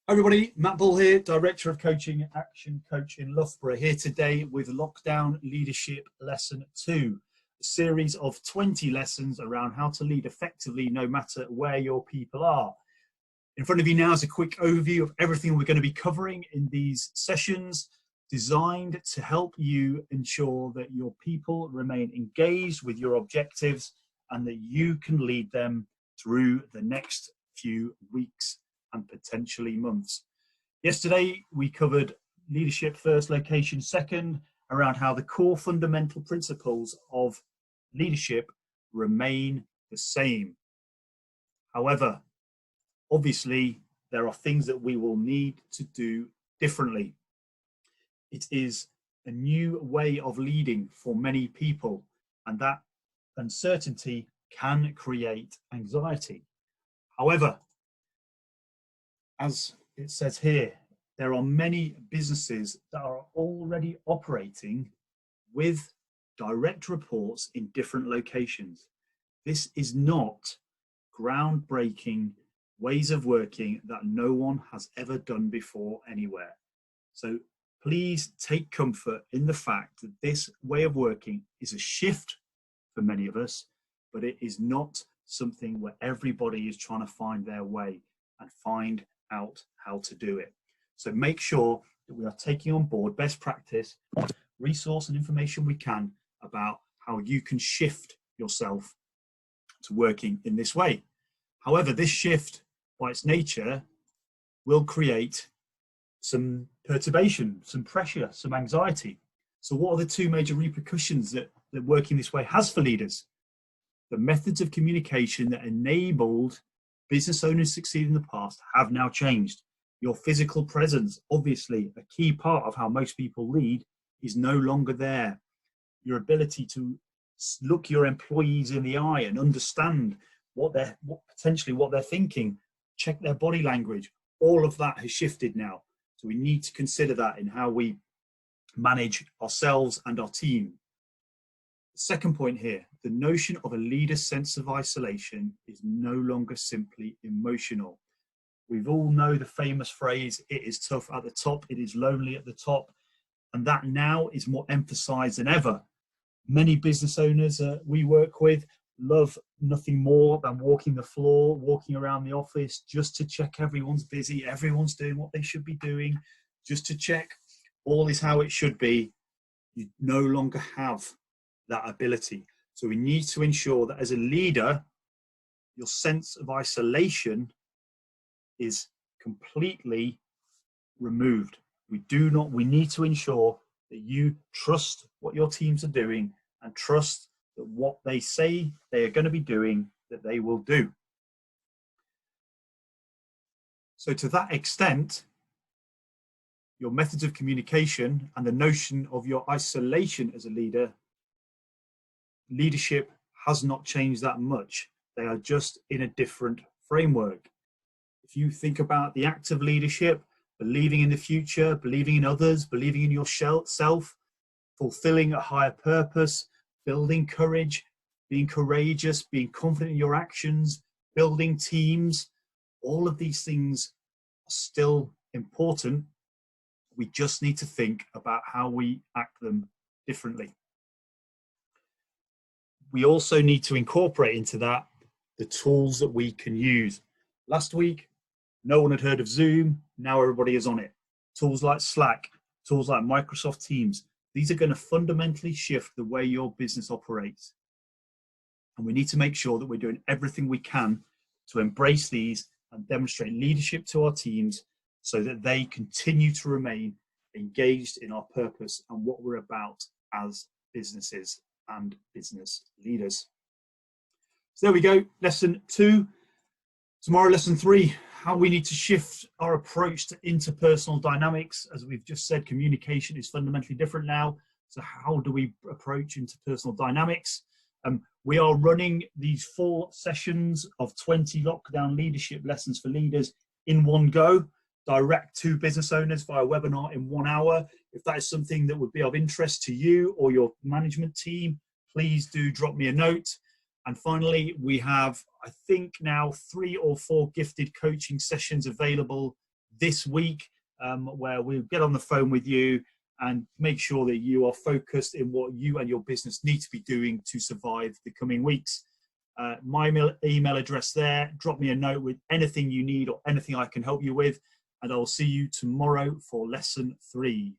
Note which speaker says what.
Speaker 1: Hi everybody, Matt Bull here, Director of Coaching Action Coach in Loughborough, here today with Lockdown Leadership Lesson 2, a series of 20 lessons around how to lead effectively no matter where your people are. In front of you now is a quick overview of everything we're going to be covering in these sessions, designed to help you ensure that your people remain engaged with your objectives and that you can lead them through the next few weeks and potentially months. Yesterday, we covered leadership first, location second, around how the core fundamental principles of leadership remain the same. However, obviously, there are things that we will need to do differently. It is a new way of leading for many people, and that uncertainty can create anxiety. However, as it says here, there are many businesses that are already operating with direct reports in different locations. This is not groundbreaking ways of working that no one has ever done before anywhere. So please take comfort in the fact that this way of working is a shift for many of us, but it is not something where everybody is trying to find their way and find out how to do it. So make sure that we are taking on board best practice, resource and information we can about how you can shift yourself to working in this way. However, this shift by its nature will create some perturbation, some pressure, some anxiety. So what are the two major repercussions that working this way has for leaders? The methods of communication that enabled business owners to succeed in the past have now changed. Your physical presence, obviously a key part of how most people lead, is no longer there. Your ability to look your employees in the eye and understand what they're thinking, check their body language, all of that has shifted now. So we need to consider that in how we manage ourselves and our team. The second point here, the notion of a leader's sense of isolation is no longer simply emotional. We all know the famous phrase, it is tough at the top, it is lonely at the top, and that now is more emphasized than ever. Many business owners we work with love nothing more than walking the floor, walking around the office, just to check everyone's busy, everyone's doing what they should be doing, just to check all is how it should be. You no longer have that ability. So we need to ensure that as a leader, your sense of isolation is completely removed. We need to ensure that you trust what your teams are doing and trust that what they say they are going to be doing, that they will do. So to that extent, your methods of communication and the notion of your isolation as a leader, leadership has not changed that much. They are just in a different framework. If you think about the act of leadership, believing in the future, believing in others, believing in yourself, fulfilling a higher purpose, building courage, being courageous, being confident in your actions, building teams, all of these things are still important. We just need to think about how we act them differently. We also need to incorporate into that the tools that we can use. Last week, no one had heard of Zoom. Now everybody is on it. Tools like Slack, tools like Microsoft Teams. These are going to fundamentally shift the way your business operates. And we need to make sure that we're doing everything we can to embrace these and demonstrate leadership to our teams so that they continue to remain engaged in our purpose and what we're about as businesses and business leaders. So there we go, lesson 2. Tomorrow, lesson 3, how we need to shift our approach to interpersonal dynamics. As we've just said, communication is fundamentally different now. So how do we approach interpersonal dynamics? We are running these 4 sessions of 20 lockdown leadership lessons for leaders in one go, direct to business owners via webinar in 1 hour. If that is something that would be of interest to you or your management team, please do drop me a note. And finally, we have, I think now 3 or 4 gifted coaching sessions available this week, where we'll get on the phone with you and make sure that you are focused in what you and your business need to be doing to survive the coming weeks. My email address there, drop me a note with anything you need or anything I can help you with, and I'll see you tomorrow for lesson 3.